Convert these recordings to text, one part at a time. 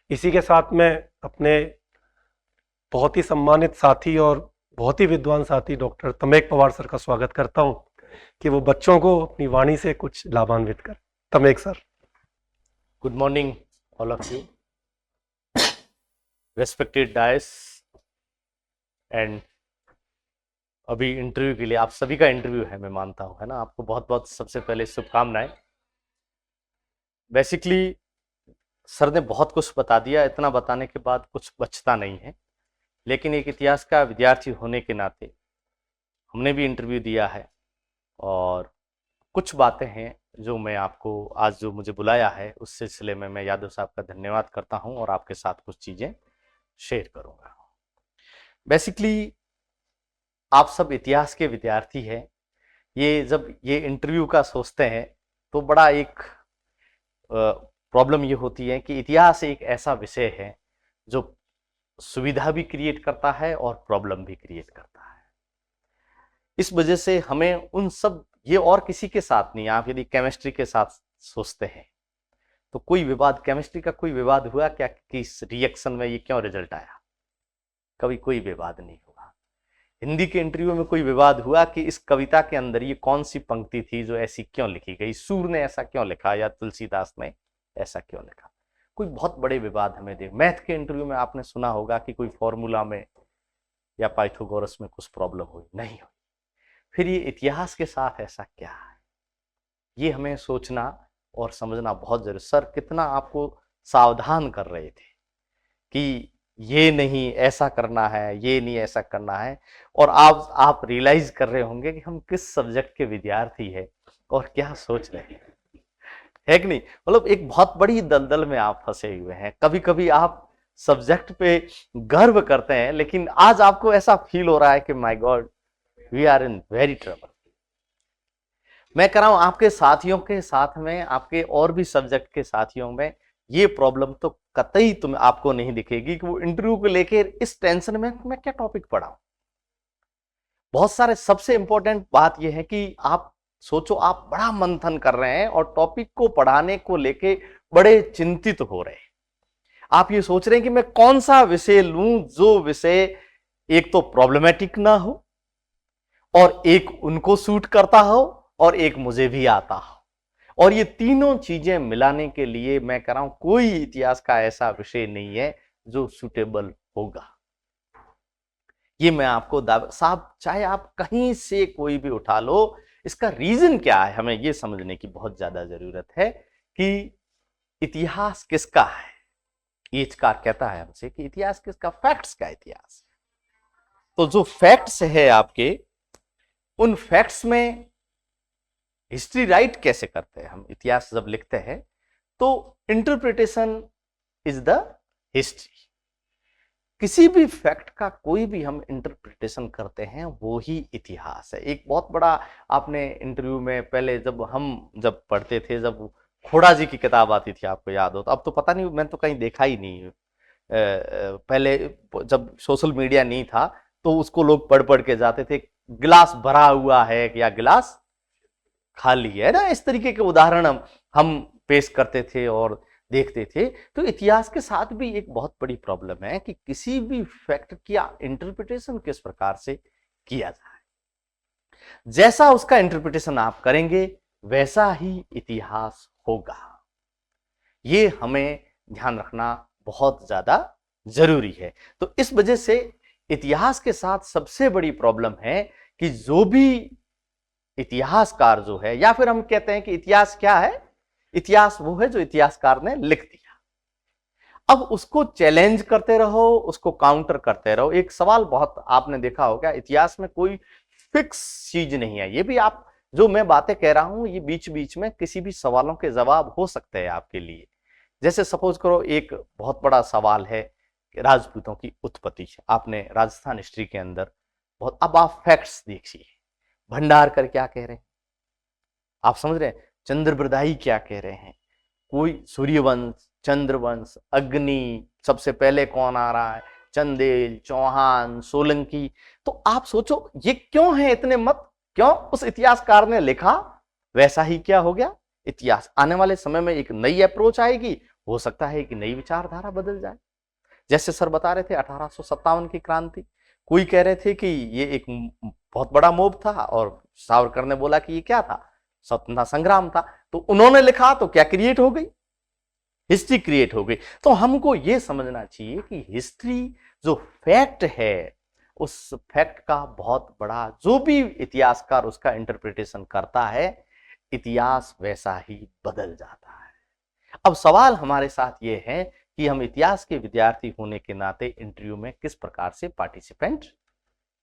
इसी के साथ मैं अपने बहुत ही सम्मानित साथी और बहुत ही विद्वान साथी डॉक्टर तमेक पवार सर का स्वागत करता हूं कि वो बच्चों को अपनी वाणी से कुछ लाभान्वित करें। तमेक sir. Good morning all of you, respected dias and अभी इंटरव्यू के लिए आप सभी का इंटरव्यू है, मैं मानता हूं, है ना। आपको बहुत बहुत सबसे पहले शुभकामनाएं। बेसिकली सर ने बहुत कुछ बता दिया, इतना बताने के बाद कुछ बचता नहीं है, लेकिन एक इतिहास का विद्यार्थी होने के नाते हमने भी इंटरव्यू दिया है और कुछ बातें हैं जो मैं आपको आज जो मुझे बुलाया है उस सिलसिले में मैं यादव साहब का धन्यवाद करता हूं और आपके साथ कुछ चीज़ें शेयर करूंगा। बेसिकली आप सब इतिहास के विद्यार्थी हैं। ये जब ये इंटरव्यू का सोचते हैं तो बड़ा एक प्रॉब्लम ये होती है कि इतिहास एक ऐसा विषय है जो सुविधा भी क्रिएट करता है और प्रॉब्लम भी क्रिएट करता है। इस वजह से हमें उन सब, ये और किसी के साथ नहीं, आप यदि केमिस्ट्री के साथ सोचते हैं तो कोई विवाद, केमिस्ट्री का कोई विवाद हुआ क्या कि इस रिएक्शन में ये क्यों रिजल्ट आया? कभी कोई विवाद नहीं हुआ। हिंदी के इंटरव्यू में कोई विवाद हुआ कि इस कविता के अंदर ये कौन सी पंक्ति थी जो ऐसी क्यों लिखी गई, सूर ने ऐसा क्यों लिखा या तुलसीदास ने ऐसा क्यों लिखा। कोई बहुत बड़े विवाद हमें दे। मैथ के इंटरव्यू में आपने सुना होगा कि कोई फॉर्मूला में या पाइथागोरस में कुछ प्रॉब्लम हुई, नहीं हुई। फिर ये इतिहास के साथ ऐसा क्या है, ये हमें सोचना और समझना बहुत जरूरी। सर कितना आपको सावधान कर रहे थे कि ये नहीं ऐसा करना है, ये नहीं ऐसा करना है, और आप रियलाइज कर रहे होंगे कि हम किस सब्जेक्ट के विद्यार्थी हैं और क्या सोच रहे हैं, है कि नहीं। मतलब एक बहुत बड़ी दलदल में आप फंसे हुए हैं। कभी कभी आप सब्जेक्ट पे गर्व करते हैं, लेकिन आज आपको ऐसा फील हो रहा है कि my god we are in very trouble. मैं कह रहा हूं आपके साथियों के साथ में, आपके और भी सब्जेक्ट के साथियों में ये प्रॉब्लम तो कतई आपको नहीं दिखेगी कि वो इंटरव्यू को लेकर इस टेंशन में मैं क्या टॉपिक पढ़ाऊं। बहुत सारे, सबसे इंपॉर्टेंट बात यह है कि आप सोचो, आप बड़ा मंथन कर रहे हैं और टॉपिक को पढ़ाने को लेके बड़े चिंतित हो रहे हैं। आप ये सोच रहे हैं कि मैं कौन सा विषय लूं जो विषय एक तो प्रॉब्लमेटिक ना हो और एक उनको सूट करता हो और एक मुझे भी आता हो, और ये तीनों चीजें मिलाने के लिए मैं कह रहा हूं कोई इतिहास का ऐसा विषय नहीं है जो सूटेबल होगा। ये मैं आपको साहब, चाहे आप कहीं से कोई भी उठा लो, इसका रीजन क्या है हमें ये समझने की बहुत ज्यादा जरूरत है कि इतिहास किसका है। ईचकार कहता है हमसे कि इतिहास किसका, फैक्ट्स का इतिहास। तो जो फैक्ट्स है आपके, उन फैक्ट्स में हिस्ट्री राइट कैसे करते हैं हम। इतिहास जब लिखते हैं तो इंटरप्रिटेशन इज द हिस्ट्री। किसी भी फैक्ट का कोई भी हम इंटरप्रिटेशन करते हैं वो ही इतिहास है। एक बहुत बड़ा, आपने इंटरव्यू में पहले जब पढ़ते थे, जब खोड़ा जी की किताब आती थी, आपको याद हो तो, अब तो पता नहीं, मैंने तो कहीं देखा ही नहीं। पहले जब सोशल मीडिया नहीं था तो उसको लोग पढ़ पढ़ के जाते थे, गिलास भरा हुआ है या गिलास खाली है ना। इस तरीके के उदाहरण हम पेश करते थे और देखते थे। तो इतिहास के साथ भी एक बहुत बड़ी प्रॉब्लम है कि किसी भी फैक्ट की इंटरप्रिटेशन किस प्रकार से किया जाए। जैसा उसका इंटरप्रिटेशन आप करेंगे वैसा ही इतिहास होगा। ये हमें ध्यान रखना बहुत ज्यादा जरूरी है। तो इस वजह से इतिहास के साथ सबसे बड़ी प्रॉब्लम है कि जो भी इतिहासकार जो है, या फिर हम कहते हैं कि इतिहास क्या है, इतिहास वो है जो इतिहासकार ने लिख दिया। अब उसको चैलेंज करते रहो, उसको काउंटर करते रहो। एक सवाल बहुत आपने देखा होगा, इतिहास में कोई फिक्स चीज नहीं है। ये भी आप, जो मैं बातें कह रहा हूं, ये बीच बीच में किसी भी सवालों के जवाब हो सकते हैं आपके लिए। जैसे सपोज करो, एक बहुत बड़ा सवाल है कि राजपूतों की उत्पत्ति। आपने राजस्थान हिस्ट्री के अंदर बहुत, अब आप फैक्ट्स देखिए, भंडारकर क्या कह रहे हैं, आप समझ रहे हैं, चंद्रबरदाई क्या कह रहे हैं, कोई सूर्यवंश, चंद्रवंश, अग्नि, सबसे पहले कौन आ रहा है, चंदेल, चौहान, सोलंकी। तो आप सोचो ये क्यों है इतने मत, क्यों उस इतिहासकार ने लिखा वैसा ही क्या हो गया इतिहास। आने वाले समय में एक नई अप्रोच आएगी, हो सकता है कि नई विचारधारा बदल जाए। जैसे सर बता रहे थे 1857 की क्रांति, कोई कह रहे थे कि ये एक बहुत बड़ा मोब था और सावरकर ने बोला कि ये क्या था, स्वतंत्रता संग्राम था। तो उन्होंने लिखा तो क्या क्रिएट हो गई, हिस्ट्री क्रिएट हो गई। तो हमको ये समझना चाहिए कि हिस्ट्री जो फैक्ट है, उस फैक्ट का बहुत बड़ा, जो भी इतिहासकार उसका इंटरप्रिटेशन करता है, इतिहास वैसा ही बदल जाता है। अब सवाल हमारे साथ ये है कि हम इतिहास के विद्यार्थी होने के नाते इंटरव्यू में किस प्रकार से पार्टिसिपेंट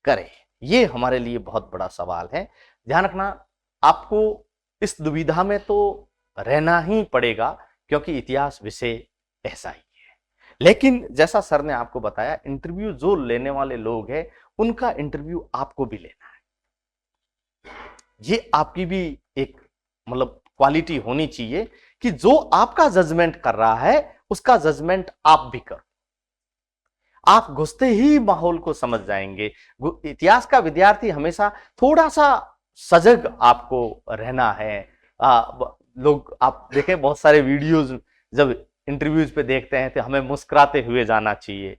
करें, ये हमारे लिए बहुत बड़ा सवाल है। ध्यान रखना, आपको इस दुविधा में तो रहना ही पड़ेगा क्योंकि इतिहास विषय ऐसा ही है। लेकिन जैसा सर ने आपको बताया, इंटरव्यू जो लेने वाले लोग हैं उनका इंटरव्यू आपको भी लेना है। ये आपकी भी एक मतलब क्वालिटी होनी चाहिए कि जो आपका जजमेंट कर रहा है उसका जजमेंट आप भी करो। आप घुसते ही माहौल को समझ जाएंगे। इतिहास का विद्यार्थी हमेशा थोड़ा सा सजग आपको रहना है। लोग आप देखें, बहुत सारे वीडियोस जब इंटरव्यूज पे देखते हैं तो हमें मुस्कुराते हुए जाना चाहिए।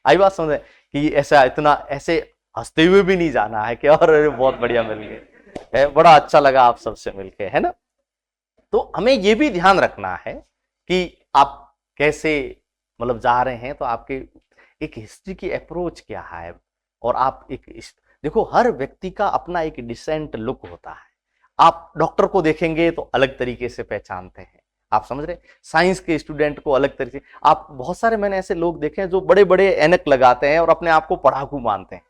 आई बात समझे कि ऐसा इतना ऐसे हंसते हुए भी नहीं जाना है कि और बहुत बढ़िया मिल गए, बड़ा अच्छा लगा आप सबसे मिलके, है ना। तो हमें ये भी ध्यान रखना है कि आप कैसे मतलब जा रहे हैं, तो आपके एक हिस्ट्री की अप्रोच क्या है। और आप एक देखो, हर व्यक्ति का अपना एक डिसेंट लुक होता है। आप डॉक्टर को देखेंगे तो अलग तरीके से पहचानते हैं, आप समझ रहे। साइंस के स्टूडेंट को अलग तरीके से, आप बहुत सारे मैंने ऐसे लोग देखे हैं जो बड़े बड़े ऐनक लगाते हैं और अपने आप को पढ़ाकू मानते हैं,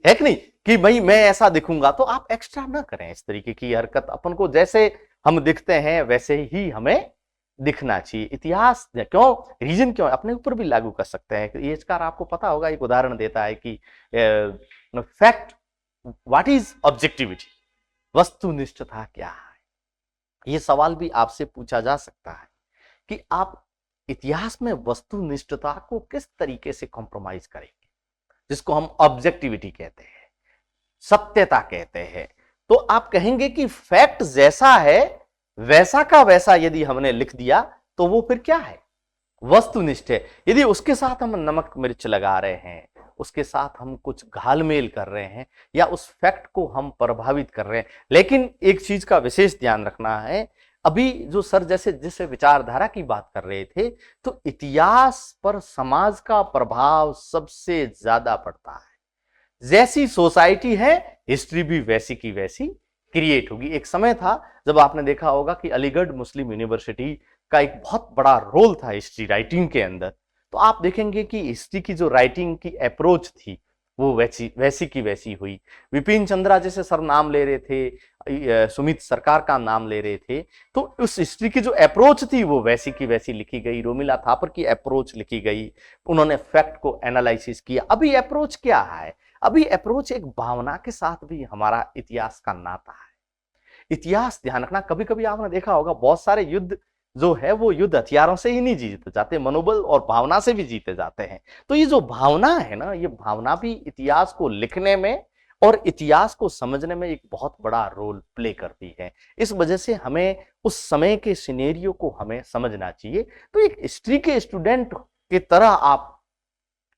है कि नहीं, कि भाई मैं ऐसा दिखूंगा। तो आप एक्स्ट्रा ना करें इस तरीके की हरकत। अपन को जैसे हम दिखते हैं वैसे ही हमें दिखना चाहिए। इतिहास क्यों, रीजन क्यों, अपने ऊपर भी लागू कर सकते हैं। इतिहासकार आपको पता होगा एक उदाहरण देता है कि फैक्ट, व्हाट इज ऑब्जेक्टिविटी, वस्तुनिष्ठता क्या है। यह सवाल भी आपसे पूछा जा सकता है कि आप इतिहास में वस्तुनिष्ठता को किस तरीके से कॉम्प्रोमाइज करेंगे, जिसको हम ऑब्जेक्टिविटी कहते हैं, सत्यता कहते हैं। तो आप कहेंगे कि फैक्ट जैसा है वैसा का वैसा यदि हमने लिख दिया तो वो फिर क्या है, वस्तुनिष्ठ है। यदि उसके साथ हम नमक मिर्च लगा रहे हैं, उसके साथ हम कुछ घालमेल कर रहे हैं, या उस फैक्ट को हम प्रभावित कर रहे हैं। लेकिन एक चीज का विशेष ध्यान रखना है, अभी जो सर जैसे विचारधारा की बात कर रहे थे, तो इतिहास पर समाज का प्रभाव सबसे ज्यादा पड़ता है। जैसी सोसाइटी है, हिस्ट्री भी वैसी की वैसी क्रिएट होगी। एक समय था जब आपने देखा होगा कि अलीगढ़ मुस्लिम यूनिवर्सिटी का एक बहुत बड़ा रोल था हिस्ट्री राइटिंग के अंदर। तो आप देखेंगे कि हिस्ट्री की जो राइटिंग की अप्रोच थी वो वैसी की वैसी हुई। विपिन चंद्रा जैसे सर नाम ले रहे थे, सुमित सरकार का नाम ले रहे थे, तो उस हिस्ट्री की जो अप्रोच थी वो वैसी की वैसी लिखी गई। रोमिला थापर की अप्रोच लिखी गई, उन्होंने फैक्ट को एनालिसिस किया। अभी अप्रोच क्या है, अभी अप्रोच एक भावना के साथ भी हमारा इतिहास का नाता है। इतिहास, ध्यान रखना, कभी कभी आपने देखा होगा बहुत सारे युद्ध जो है वो युद्ध हथियारों से ही नहीं जीते जाते, मनोबल और भावना से भी जीते जाते हैं। तो ये जो भावना है ना, ये भावना भी इतिहास को लिखने में और इतिहास को समझने में एक बहुत बड़ा रोल प्ले करती है। इस वजह से हमें उस समय के सिनेरियो को हमें समझना चाहिए। तो एक हिस्ट्री के स्टूडेंट की तरह आप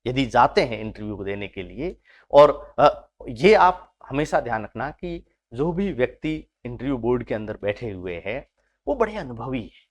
यदि जाते हैं इंटरव्यू देने के लिए, और ये आप हमेशा ध्यान रखना कि जो भी व्यक्ति इंटरव्यू बोर्ड के अंदर बैठे हुए हैं वो बड़े अनुभवी है।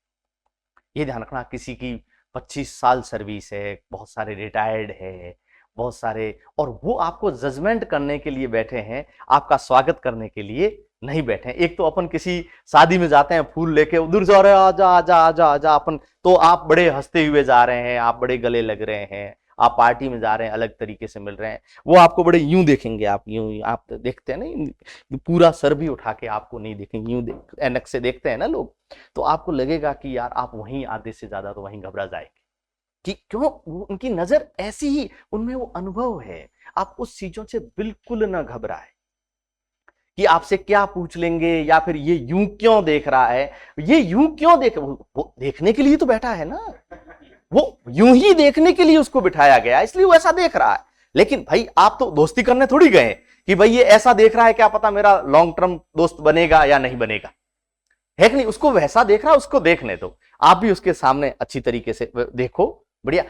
ये ध्यान रखना, किसी की 25 साल सर्विस है, बहुत सारे रिटायर्ड है, बहुत सारे, और वो आपको जजमेंट करने के लिए बैठे हैं, आपका स्वागत करने के लिए नहीं बैठे हैं। एक तो अपन किसी शादी में जाते हैं फूल लेके, उधर जा रहे हैं, आजा आजा आजा आजा, अपन तो आप बड़े हंसते हुए जा रहे हैं, आप बड़े गले लग रहे हैं। आप पार्टी में जा रहे हैं, अलग तरीके से मिल रहे हैं, वो आपको बड़े यूं देखेंगे, आप यूं, आप देखते हैं ना, पूरा सर भी उठा के आपको नहीं देखेंगे, यूं ऐनक से देखते हैं ना लोग, तो आपको लगेगा कि यार आप वहीं आधे से ज्यादा तो वहीं घबरा जाएंगे कि क्यों, उनकी नजर ऐसी ही, उनमें वो अनुभव है। आप उस चीजों से बिल्कुल ना घबराए कि आपसे क्या पूछ लेंगे, या फिर ये यूं क्यों देख रहा है, ये यूं क्यों देख, वो देखने के लिए तो बैठा है ना, वो यूं ही देखने के लिए उसको बिठाया गया, इसलिए वो ऐसा देख रहा है। लेकिन भाई आप तो दोस्ती करने थोड़ी गए कि भाई ये ऐसा देख रहा है, क्या पता मेरा लॉन्ग टर्म दोस्त बनेगा या नहीं बनेगा। है कि नहीं, उसको वैसा देख रहा, उसको देखने दो, आप भी उसके सामने अच्छी तरीके से देखो, बढ़िया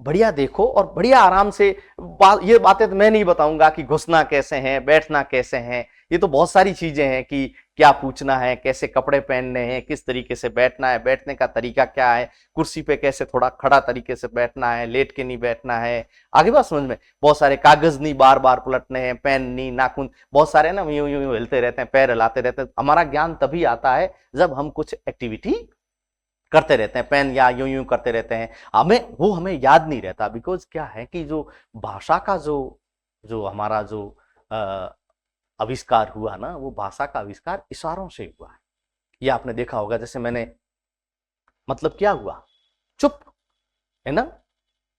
बढ़िया देखो और बढ़िया आराम से ये बातें तो मैं नहीं बताऊंगा कि घुसना कैसे है, बैठना कैसे है, ये तो बहुत सारी चीजें हैं कि क्या पूछना है, कैसे कपड़े पहनने हैं, किस तरीके से बैठना है, बैठने का तरीका क्या है, कुर्सी पे कैसे थोड़ा खड़ा तरीके से बैठना है, लेट के नहीं बैठना है, आगे बात समझ में। बहुत सारे कागज नहीं बार बार पलटने हैं, पेन नहीं, नाखून बहुत सारे ना यूं यूं हिलते रहते हैं, पैर हिलाते रहते हैं। हमारा ज्ञान तभी आता है जब हम कुछ एक्टिविटी करते रहते हैं, पेन या यूं यूं करते रहते हैं, हमें याद नहीं रहता। बिकॉज क्या है कि जो भाषा का जो जो हमारा जो आविष्कार हुआ ना, वो भाषा का आविष्कार इशारों से हुआ है। ये आपने देखा होगा, जैसे मैंने मतलब क्या हुआ, चुप, है ना,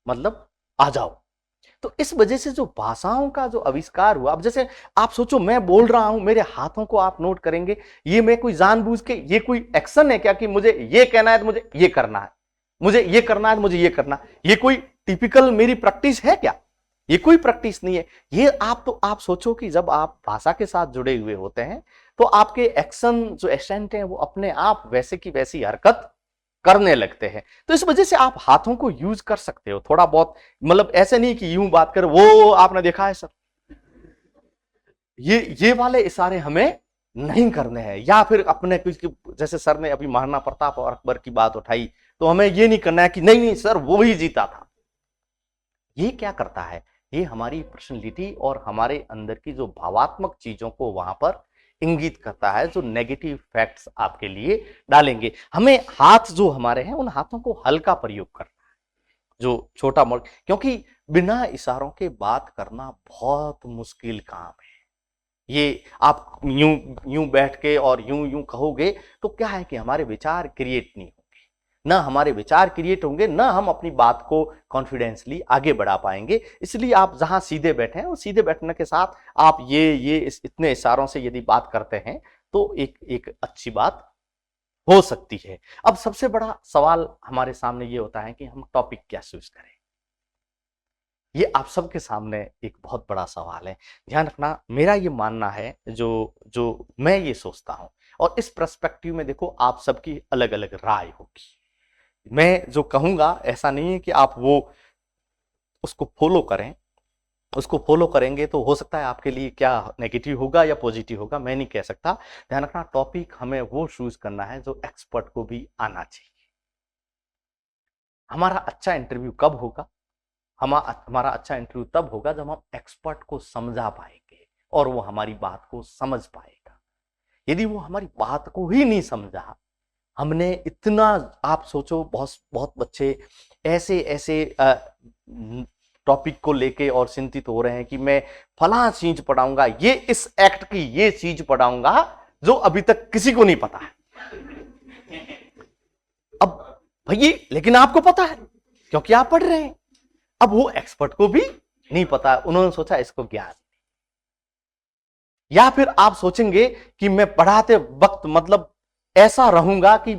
मतलब आ जाओ। तो इस वजह से जो भाषाओं का जो आविष्कार हुआ, अब जैसे आप सोचो मैं बोल रहा हूं, मेरे हाथों को आप नोट करेंगे, ये मैं कोई जानबूझ के, ये कोई एक्शन है क्या कि मुझे ये कहना है तो मुझे ये करना है, मुझे ये करना है तो मुझे ये करना है, ये कोई टिपिकल मेरी प्रैक्टिस है क्या? ये कोई प्रैक्टिस नहीं है। ये आप सोचो कि जब आप भाषा के साथ जुड़े हुए होते हैं तो आपके एक्शन जो एसेंट हैं वो अपने आप वैसे की वैसी हरकत करने लगते हैं। तो इस वजह से आप हाथों को यूज कर सकते हो थोड़ा बहुत, मतलब ऐसे नहीं कि यूं बात कर, वो आपने देखा है सर, ये वाले इशारे हमें नहीं करने हैं। या फिर अपने कुछ, जैसे सर ने अभी महाराणा प्रताप और अकबर की बात उठाई, तो हमें ये नहीं करना है कि नहीं नहीं सर वो ही जीता था। ये क्या करता है, ये हमारी पर्सनैलिटी और हमारे अंदर की जो भावात्मक चीजों को वहां पर इंगित करता है, जो नेगेटिव फैक्ट्स आपके लिए डालेंगे। हमें हाथ जो हमारे हैं, उन हाथों को हल्का प्रयोग करना है, जो छोटा मोटा, क्योंकि बिना इशारों के बात करना बहुत मुश्किल काम है। ये आप यूं यूं बैठ के और यूं यूं कहोगे तो क्या है कि हमारे विचार क्रिएट नहीं होंगे, ना हमारे विचार क्रिएट होंगे, ना हम अपनी बात को कॉन्फिडेंसली आगे बढ़ा पाएंगे। इसलिए आप जहां सीधे बैठे हैं, उस सीधे बैठने के साथ आप इतने इशारों से यदि बात करते हैं तो एक अच्छी बात हो सकती है। अब सबसे बड़ा सवाल हमारे सामने ये होता है कि हम टॉपिक क्या चूज करें। ये आप सबके सामने एक बहुत बड़ा सवाल है। ध्यान रखना, मेरा ये मानना है, जो मैं ये सोचता हूं, और इस पर्सपेक्टिव में देखो आप सबकी अलग अलग राय होगी। मैं जो कहूंगा ऐसा नहीं है कि आप वो उसको फॉलो करें, उसको फॉलो करेंगे तो हो सकता है आपके लिए क्या नेगेटिव होगा या पॉजिटिव होगा, मैं नहीं कह सकता। ध्यान रखना, टॉपिक हमें वो चूज करना है जो एक्सपर्ट को भी आना चाहिए। हमारा अच्छा इंटरव्यू कब होगा? हमारा अच्छा इंटरव्यू तब होगा जब हम एक्सपर्ट को समझा पाएंगे और वो हमारी बात को समझ पाएगा। यदि वो हमारी बात को ही नहीं समझा, हमने इतना, आप सोचो बहुत बहुत बच्चे ऐसे ऐसे टॉपिक को लेके और चिंतित हो रहे हैं कि मैं फलां चीज पढ़ाऊंगा, ये इस एक्ट की ये चीज पढ़ाऊंगा जो अभी तक किसी को नहीं पता है। अब भैया लेकिन आपको पता है क्योंकि आप पढ़ रहे हैं। अब वो एक्सपर्ट को भी नहीं पता, उन्होंने सोचा इसको ज्ञान। या फिर आप सोचेंगे कि मैं पढ़ाते वक्त मतलब ऐसा रहूंगा कि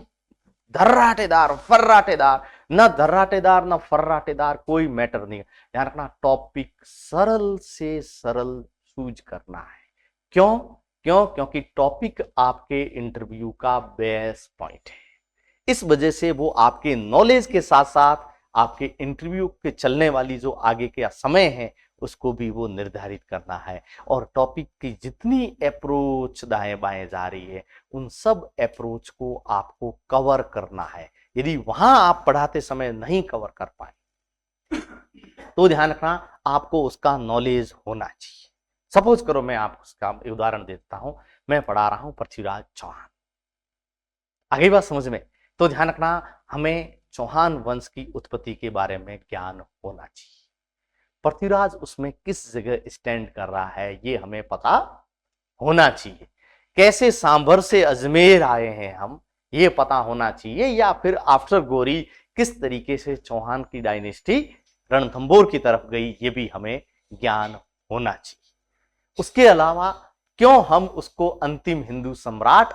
धर्राटेदार फर्राटेदार, ना धर्राटेदार ना फर्राटेदार, कोई मैटर नहीं। ध्यान रखना, टॉपिक सरल से सरल चूज करना है। क्यों? क्योंकि टॉपिक आपके इंटरव्यू का बेस पॉइंट है। इस वजह से वो आपके नॉलेज के साथ साथ आपके इंटरव्यू के चलने वाली जो आगे का समय है उसको भी वो निर्धारित करना है। और टॉपिक की जितनी अप्रोच दाएं बाएं जा रही है, उन सब अप्रोच को आपको कवर करना है। यदि वहां आप पढ़ाते समय नहीं कवर कर पाए तो ध्यान रखना, आपको उसका नॉलेज होना चाहिए। सपोज करो मैं आपको उसका उदाहरण देता हूं, मैं पढ़ा रहा हूं पृथ्वीराज चौहान, आगे बात समझ में। तो ध्यान रखना, हमें चौहान वंश की उत्पत्ति के बारे में ज्ञान होना चाहिए। पृथ्वीराज उसमें किस जगह स्टैंड कर रहा है ये हमें पता होना चाहिए। कैसे सांभर से अजमेर आए हैं हम, ये पता होना चाहिए। या फिर आफ्टर गौरी किस तरीके से चौहान की डायनेस्टी रणथंभौर की तरफ गई, ये भी हमें ज्ञान होना चाहिए। उसके अलावा क्यों हम उसको अंतिम हिंदू सम्राट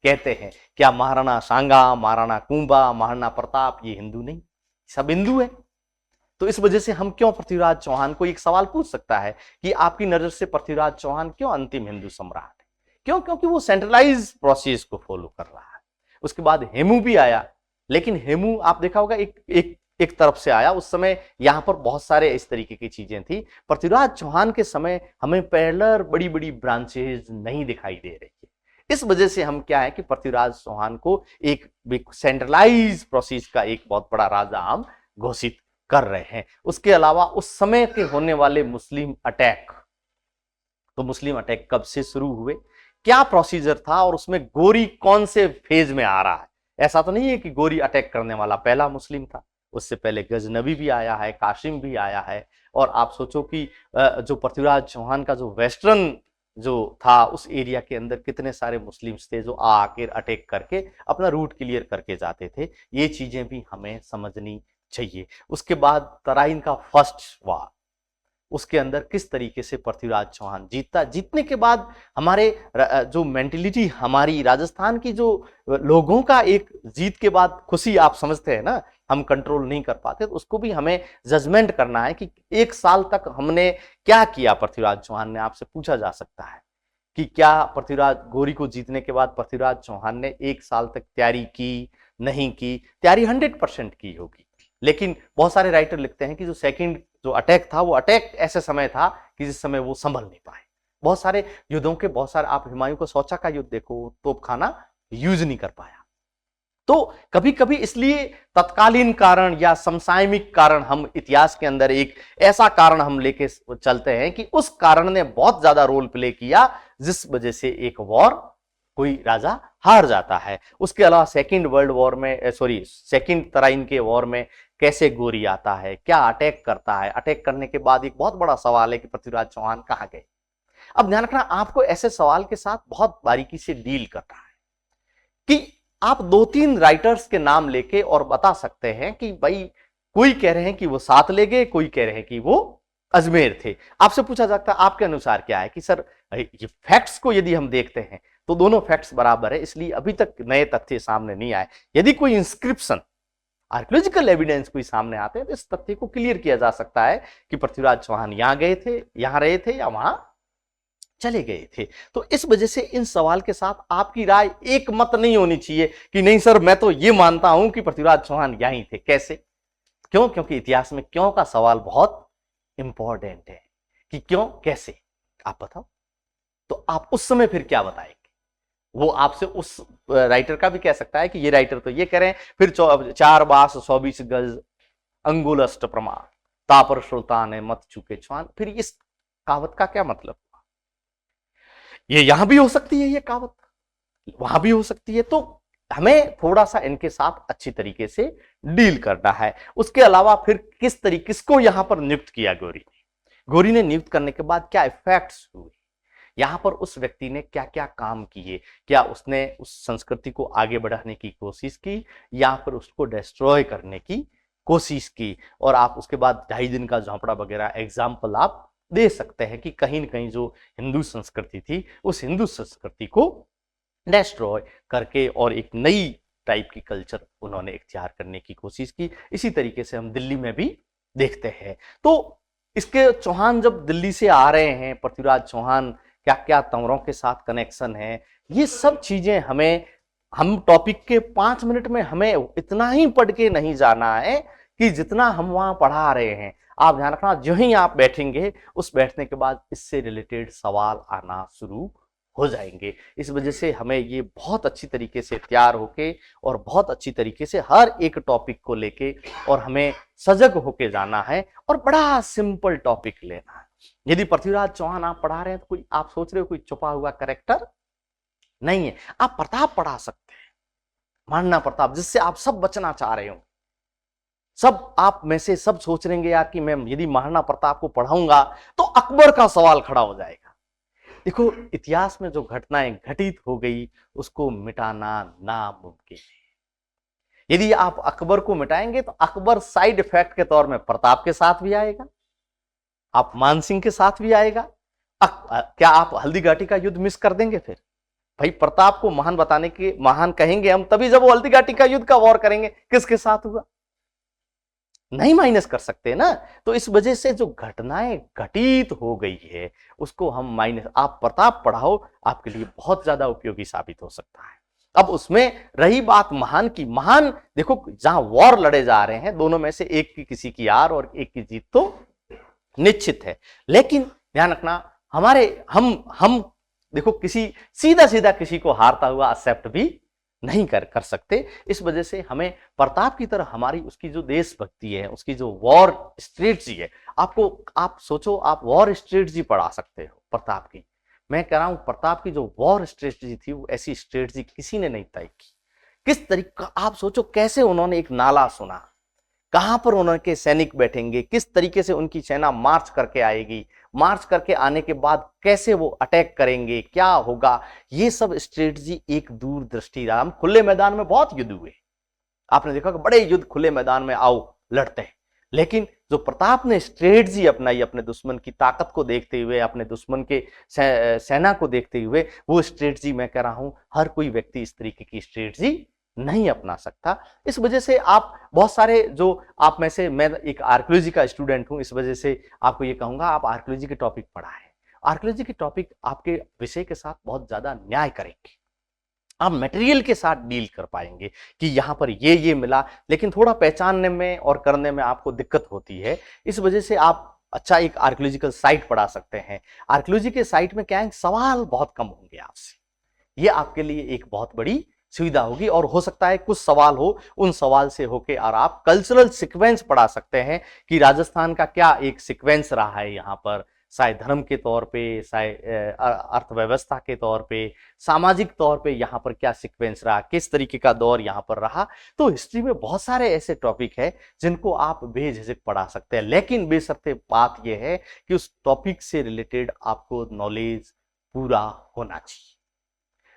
कहते हैं? क्या महाराणा सांगा, महाराणा कुंभा, महाराणा प्रताप ये हिंदू नहीं? सब हिंदू है। तो इस वजह से हम क्यों पृथ्वीराज चौहान को, एक सवाल पूछ सकता है कि आपकी नजर से पृथ्वीराज चौहान क्यों अंतिम हिंदू सम्राट है? क्यों? क्योंकि वो सेंट्रलाइज प्रोसेस को फॉलो कर रहा है। उसके बाद हेमू भी आया, लेकिन हेमू आप देखा होगा एक तरफ से आया। उस समय यहां पर बहुत सारे इस तरीके की चीजें थी। पृथ्वीराज चौहान के समय हमें पैरेलल बड़ी बड़ी ब्रांचेज नहीं दिखाई दे रही है। इस वजह से हम क्या है कि पृथ्वीराज चौहान को एक सेंट्रलाइज प्रोसेस का एक बहुत बड़ा राजा हम घोषित कर रहे हैं। उसके अलावा उस समय के होने वाले मुस्लिम अटैक, तो मुस्लिम अटैक कब से शुरू हुए, क्या प्रोसीजर था, और उसमें गोरी कौन से फेज में आ रहा है। ऐसा तो नहीं है कि गोरी अटैक करने वाला पहला मुस्लिम था, उससे पहले गजनबी भी आया है, काशिम भी आया है। और आप सोचो कि जो पृथ्वीराज चौहान का जो वेस्टर्न जो था उस एरिया के अंदर कितने सारे मुस्लिम्स थे जो आकर अटैक करके अपना रूट क्लियर करके जाते थे। ये चीजें भी हमें समझनी चाहिए। उसके बाद तराइन का फर्स्ट वार, उसके अंदर किस तरीके से पृथ्वीराज चौहान जीतता, जीतने के बाद हमारे जो मेंटेलिटी, हमारी राजस्थान की जो लोगों का एक जीत के बाद खुशी, आप समझते हैं ना, हम कंट्रोल नहीं कर पाते, तो उसको भी हमें जजमेंट करना है कि एक साल तक हमने क्या किया। पृथ्वीराज चौहान ने, आपसे पूछा जा सकता है कि क्या पृथ्वीराज गोरी को जीतने के बाद पृथ्वीराज चौहान ने एक साल तक तैयारी की, नहीं की? तैयारी 100% की होगी, लेकिन बहुत सारे राइटर लिखते हैं कि जो सेकंड जो अटैक था, वो अटैक ऐसे समय था कि जिस समय वो संभल नहीं पाए। बहुत सारे युद्धों के बहुत सारे, आप हुमायूं को सोचा का युद्ध देखो, तोपखाना यूज नहीं कर पाया। तो कभी कभी इसलिए तत्कालीन कारण या समसामयिक कारण, हम इतिहास के अंदर एक ऐसा कारण हम लेके चलते हैं कि उस कारण ने बहुत ज्यादा रोल प्ले किया, जिस वजह से एक वॉर कोई राजा हार जाता है। उसके अलावा सेकंड वर्ल्ड वॉर में, सेकंड तराइन के वॉर में कैसे गोरी आता है, क्या अटैक करता है, अटैक करने के बाद एक बहुत बड़ा सवाल है कि पृथ्वीराज चौहान कहां गए। अब ध्यान रखना, आपको ऐसे सवाल के साथ बहुत बारीकी से डील करना है कि आप 2-3 राइटर्स के नाम लेके और बता सकते हैं कि भाई कोई कह रहे हैं कि वो 7 ले गए, कोई कह रहे हैं कि वो अजमेर थे। आपसे पूछा जाता है आपके अनुसार क्या है कि सर ये फैक्ट्स को यदि हम देखते हैं तो दोनों फैक्ट्स बराबर है, इसलिए अभी तक नए तथ्य सामने नहीं आए। यदि कोई इंस्क्रिप्शन, आर्कियोलॉजिकल एविडेंस कोई सामने आते हैं तो इस तथ्य को क्लियर किया जा सकता है कि पृथ्वीराज चौहान यहां गए थे, यहां रहे थे, या वहां चले गए थे। तो इस वजह से इन सवाल के साथ आपकी राय एक मत नहीं होनी चाहिए कि नहीं सर मैं तो ये मानता हूं कि पृथ्वीराज चौहान यहीं थे। कैसे? क्यों? क्योंकि इतिहास में क्यों का सवाल बहुत इंपॉर्टेंट है कि क्यों, कैसे, आप बताओ। तो आप उस समय फिर क्या बताएंगे? वो आपसे उस राइटर का भी कह सकता है कि ये राइटर तो ये करें, फिर 4 बास 120 गज अंगुल अष्ट प्रमाण तापर सुल्तान है मत चुके चौहान। फिर इस कहावत का क्या मतलब? ये यहां भी हो सकती है ये कहावत, वहां भी हो सकती है। तो हमें थोड़ा सा इनके साथ अच्छी तरीके से डील करना है। उसके अलावा फिर किस तरीके, किसको यहां पर नियुक्त किया गोरी ने, गोरी ने नियुक्त करने के बाद क्या इफेक्ट्स हुए, यहां पर उस व्यक्ति ने क्या क्या काम किए, क्या उसने उस संस्कृति को आगे बढ़ाने की कोशिश की या फिर उसको डिस्ट्रॉय करने की कोशिश की। और आप उसके बाद 2.5 दिन का झोंपड़ा वगैरह एग्जाम्पल आप दे सकते हैं कि कहीं न कहीं जो हिंदू संस्कृति थी उस हिंदू संस्कृति को डिस्ट्रॉय करके और एक नई टाइप की कल्चर उन्होंने इख्तियार करने की कोशिश की। इसी तरीके से हम दिल्ली में भी देखते हैं। तो इसके चौहान जब दिल्ली से आ रहे हैं, पृथ्वीराज चौहान क्या क्या तंवरों के साथ कनेक्शन है, ये सब चीजें हमें, हम टॉपिक के 5 मिनट में हमें इतना ही पढ़ के नहीं जाना है कि जितना हम वहां पढ़ा रहे हैं। आप ध्यान रखना, जो ही आप बैठेंगे उस बैठने के बाद इससे रिलेटेड सवाल आना शुरू हो जाएंगे। इस वजह से हमें ये बहुत अच्छी तरीके से तैयार होके और बहुत अच्छी तरीके से हर एक टॉपिक को लेके और हमें सजग होके जाना है और बड़ा सिंपल टॉपिक लेना है। यदि पृथ्वीराज चौहान आप पढ़ा रहे हैं तो कोई आप सोच रहे हो कोई छुपा हुआ कैरेक्टर नहीं है। आप प्रताप पढ़ा सकते हैं, महाराणा प्रताप, जिससे आप सब बचना चाह रहे हो। सब आप में से सब सोच रहेंगे यार कि मैं यदि महाराणा प्रताप को पढ़ाऊंगा तो अकबर का सवाल खड़ा हो जाएगा। देखो, इतिहास में जो घटनाएं घटित हो गई उसको मिटाना नामुमकिन है। यदि आप अकबर को मिटाएंगे तो अकबर साइड इफेक्ट के तौर में प्रताप के साथ भी आएगा, आप मानसिंह के साथ भी आएगा। क्या आप हल्दी घाटी का युद्ध मिस कर देंगे? फिर भाई प्रताप को महान बताने के महान कहेंगे हम तभी जब वो हल्दी घाटी का युद्ध का वॉर करेंगे। किसके साथ हुआ? नहीं माइनस कर सकते ना। तो इस वजह से जो घटनाएं घटित हो गई है उसको हम माइनस, आप प्रताप पढ़ाओ, आपके लिए बहुत ज्यादा उपयोगी साबित हो सकता है। अब उसमें रही बात महान की, महान देखो जहां वॉर लड़े जा रहे हैं दोनों में से एक की किसी की हार और एक की जीत तो निश्चित है, लेकिन ध्यान रखना हमारे हम देखो किसी सीधा सीधा किसी को हारता हुआ एक्सेप्ट भी नहीं कर सकते। इस वजह से हमें प्रताप की तरह हमारी उसकी जो देशभक्ति है, उसकी जो वॉर स्ट्रेटजी है, आप सोचो आप वॉर स्ट्रेटजी पढ़ा सकते हो प्रताप की। मैं कह रहा हूं प्रताप की जो वॉर स्ट्रेटजी थी वो ऐसी स्ट्रेटजी किसी ने नहीं तय की। किस तरीका, आप सोचो कैसे उन्होंने एक नाला सुना, कहां पर उनके सैनिक बैठेंगे, किस तरीके से उनकी सेना मार्च करके आएगी, मार्च करके आने के बाद कैसे वो अटैक करेंगे, क्या होगा, ये सब स्ट्रेटजी एक दूरदृष्टि। हम खुले मैदान में बहुत युद्ध हुए, आपने देखा कि बड़े युद्ध खुले मैदान में आओ लड़ते हैं, लेकिन जो प्रताप ने स्ट्रेटजी अपनाई अपने दुश्मन की ताकत को देखते हुए, अपने दुश्मन के सेना को देखते हुए, वो स्ट्रेटजी मैं कह रहा हूं हर कोई व्यक्ति इस तरीके की स्ट्रेटजी नहीं अपना सकता। इस वजह से आप बहुत सारे जो आप में से, मैं एक आर्कियोलॉजी का स्टूडेंट हूं, इस वजह से आपको ये कहूंगा आप आर्कियोलॉजी के टॉपिक पढ़ा है। आर्कियोलॉजी के टॉपिक आपके विषय के साथ बहुत ज्यादा न्याय करेंगे, आप मटेरियल के साथ डील कर पाएंगे कि यहां पर ये मिला, लेकिन थोड़ा पहचानने में और करने में आपको दिक्कत होती है। इस वजह से आप अच्छा एक आर्कियोलॉजिकल साइट पढ़ा सकते हैं। आर्कियोलॉजी के साइट में क्या है, सवाल बहुत कम होंगे आपसे, ये आपके लिए एक बहुत बड़ी सुविधा होगी। और हो सकता है कुछ सवाल हो, उन सवाल से होके और आप कल्चरल सीक्वेंस पढ़ा सकते हैं कि राजस्थान का क्या एक सीक्वेंस रहा है यहाँ पर, शायद धर्म के तौर पे, शायद अर्थव्यवस्था के तौर पे, सामाजिक तौर पे यहाँ पर क्या सीक्वेंस रहा, किस तरीके का दौर यहाँ पर रहा। तो हिस्ट्री में बहुत सारे ऐसे टॉपिक है जिनको आप बेझिझक पढ़ा सकते हैं, लेकिन बेशर्ते बात यह है कि उस टॉपिक से रिलेटेड आपको नॉलेज पूरा होना चाहिए।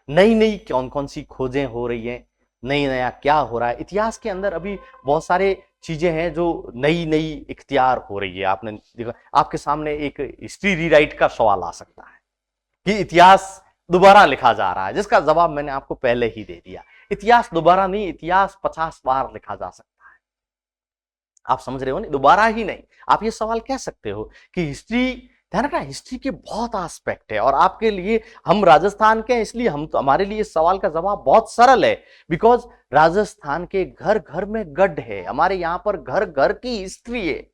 नई नई कौन कौन सी खोजें हो रही हैं, नई नया क्या हो रहा है इतिहास के अंदर, अभी बहुत सारे चीजें हैं जो नई नई इख्तियार हो रही है। आपने देखा, आपके सामने एक हिस्ट्री रीराइट का सवाल आ सकता है कि इतिहास दोबारा लिखा जा रहा है, जिसका जवाब मैंने आपको पहले ही दे दिया। इतिहास दोबारा नहीं, इतिहास 50 बार लिखा जा सकता है। आप समझ रहे हो नहीं, दोबारा ही नहीं। आप ये सवाल कह सकते हो कि हिस्ट्री, ध्यान रखना हिस्ट्री के बहुत एस्पेक्ट है, और आपके लिए, हम राजस्थान के हैं इसलिए हम तो, हमारे लिए इस सवाल का जवाब बहुत सरल है, बिकॉज राजस्थान के घर घर में गढ़ है, हमारे यहाँ पर घर घर की हिस्ट्री है।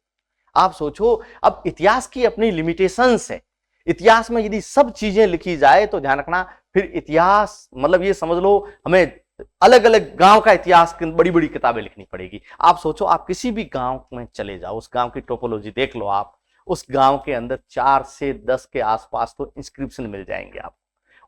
आप सोचो, अब इतिहास की अपनी लिमिटेशंस है, इतिहास में यदि सब चीजें लिखी जाए तो ध्यान रखना फिर इतिहास मतलब ये समझ लो हमें अलग अलग गांव का इतिहास की बड़ी बड़ी किताबें लिखनी पड़ेगी। आप सोचो, आप किसी भी गांव में चले जाओ, उस गांव की टोपोलॉजी देख लो, आप उस गांव के अंदर 4 से 10 के आसपास तो इंस्क्रिप्शन मिल जाएंगे आपको।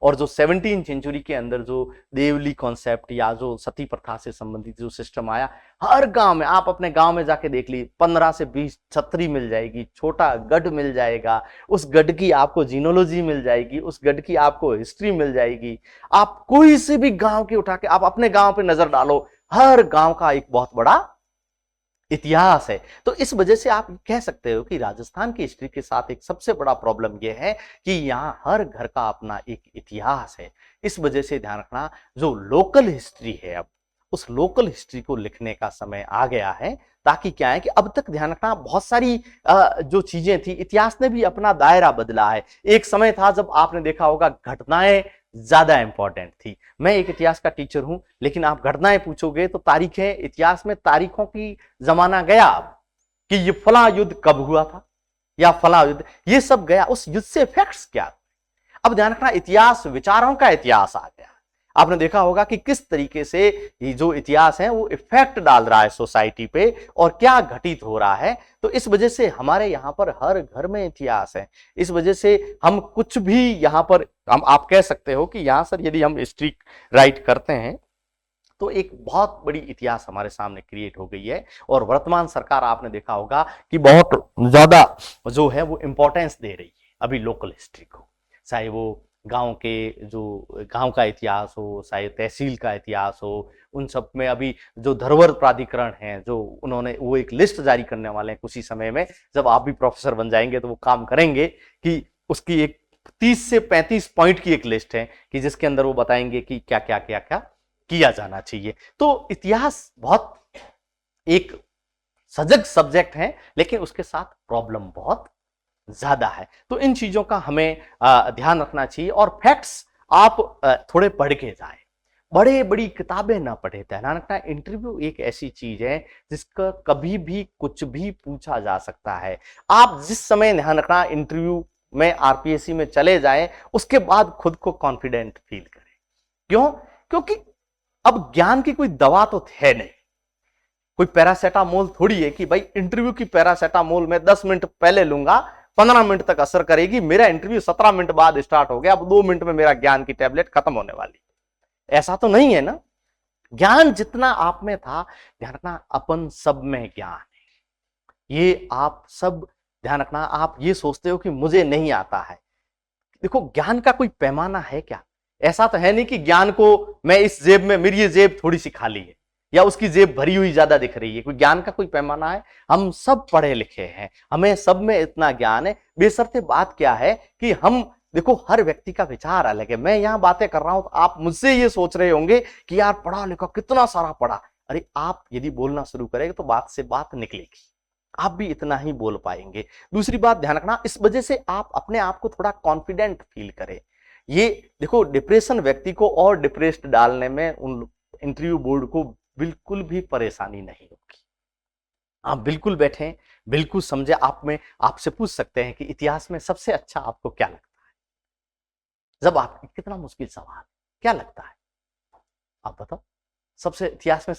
और जो 17वीं सेंचुरी के अंदर जो देवली कॉन्सेप्ट या जो सती प्रथा से संबंधित जो सिस्टम आया, हर गांव में, आप अपने गांव में जाके देख ली, 15 से 20 छतरी मिल जाएगी, छोटा गढ़ मिल जाएगा, उस गढ़ की आपको जीनोलॉजी मिल जाएगी, उस गढ़ की आपको हिस्ट्री मिल जाएगी। आप कोई से भी गांव की उठा के आप अपने गांव पे नजर डालो, हर गांव का एक बहुत बड़ा इतिहास है। तो इस वजह से आप कह सकते हो कि राजस्थान की हिस्ट्री के साथ एक सबसे बड़ा प्रॉब्लम यह है कि यहाँ हर घर का अपना एक इतिहास है। इस वजह से ध्यान रखना, जो लोकल हिस्ट्री है, अब उस लोकल हिस्ट्री को लिखने का समय आ गया है, ताकि क्या है कि अब तक ध्यान रखना बहुत सारी जो चीजें थी, इतिहास ने भी अपना दायरा बदला है। एक समय था जब आपने देखा होगा घटनाएं ज्यादा इंपॉर्टेंट थी। मैं एक इतिहास का टीचर हूं, लेकिन आप घटनाएं पूछोगे तो तारीखें, इतिहास में तारीखों की जमाना गया अब कि ये फला युद्ध कब हुआ था या फला युद्ध, ये सब गया। उस युद्ध से इफेक्ट्स क्या, अब ध्यान रखना इतिहास विचारों का इतिहास आ गया। आपने देखा होगा कि किस तरीके से ये जो इतिहास है वो इफेक्ट डाल रहा है सोसाइटी पे और क्या घटित हो रहा है। तो इस वजह से हमारे यहाँ पर हर घर में इतिहास है। इस वजह से हम कुछ भी यहाँ पर, हम आप कह सकते हो कि यहाँ सर यदि हम हिस्ट्री राइट करते हैं तो एक बहुत बड़ी इतिहास हमारे सामने क्रिएट हो गई है। और वर्तमान सरकार आपने देखा होगा कि बहुत ज्यादा जो है वो इंपॉर्टेंस दे रही है अभी लोकल हिस्ट्री को, चाहे वो गांव के जो गांव का इतिहास हो, चाहे तहसील का इतिहास हो, उन सब में अभी जो धरोहर प्राधिकरण है, जो उन्होंने वो एक लिस्ट जारी करने वाले हैं कुछ ही समय में। जब आप भी प्रोफेसर बन जाएंगे तो वो काम करेंगे कि उसकी एक 30 से 35 पॉइंट की एक लिस्ट है कि जिसके अंदर वो बताएंगे कि क्या क्या क्या क्या किया जाना चाहिए। तो इतिहास बहुत एक सजग सब्जेक्ट हैं, लेकिन उसके साथ प्रॉब्लम बहुत ज्यादा है। तो इन चीजों का हमें ध्यान रखना चाहिए। और फैक्ट्स आप थोड़े पढ़ के जाए, बड़े बड़ी किताबें ना पढ़े। ध्यान रखना, इंटरव्यू एक ऐसी चीज है जिसका कभी भी कुछ भी पूछा जा सकता है। आप जिस समय, ध्यान रखना, इंटरव्यू में आरपीएससी में चले जाएं, उसके बाद खुद को कॉन्फिडेंट फील करें। क्यों? क्योंकि अब ज्ञान की कोई दवा तो है नहीं, कोई पैरासेटामोल थोड़ी है कि भाई इंटरव्यू की पैरासेटामोल मैं 10 मिनट पहले लूंगा, 15 मिनट तक असर करेगी, मेरा इंटरव्यू 17 मिनट बाद स्टार्ट हो गया, अब 2 मिनट में मेरा ज्ञान की टैबलेट खत्म होने वाली। ऐसा तो नहीं है ना। ज्ञान जितना आप में था, ध्यान रखना, अपन सब में ज्ञान है। ये आप सब ध्यान रखना, आप ये सोचते हो कि मुझे नहीं आता है। देखो, ज्ञान का कोई पैमाना है क्या? ऐसा तो है नहीं कि ज्ञान को मैं इस जेब में, मेरी ये जेब थोड़ी सी खाली है या उसकी जेब भरी हुई ज्यादा दिख रही है। कोई ज्ञान का कोई पैमाना है? हम सब पढ़े लिखे हैं, हमें सब में इतना ज्ञान है। बेशर्ते बात क्या है कि हम, देखो, हर व्यक्ति का विचार अलग है। मैं यहां बातें कर रहा हूं तो आप मुझसे ये सोच रहे होंगे कि यार पढ़ा लिखा, कितना सारा पढ़ा। अरे, आप यदि बोलना शुरू करेंगे तो बात से बात निकलेगी, आप भी इतना ही बोल पाएंगे। दूसरी बात ध्यान रखना, इस वजह से आप अपने आप को थोड़ा कॉन्फिडेंट फील करें। ये देखो, डिप्रेशन व्यक्ति को और डिप्रेस्ड डालने में उन इंटरव्यू बोर्ड को बिल्कुल भी परेशानी नहीं होगी। आप बिल्कुल बैठें, बिल्कुल समझे। आप में, आपसे पूछ सकते हैं कि इतिहास में सबसे अच्छा आपको क्या लगता है? जब आप, कितना मुश्किल सवाल, क्या लगता है आप बताओ, सबसे इतिहास में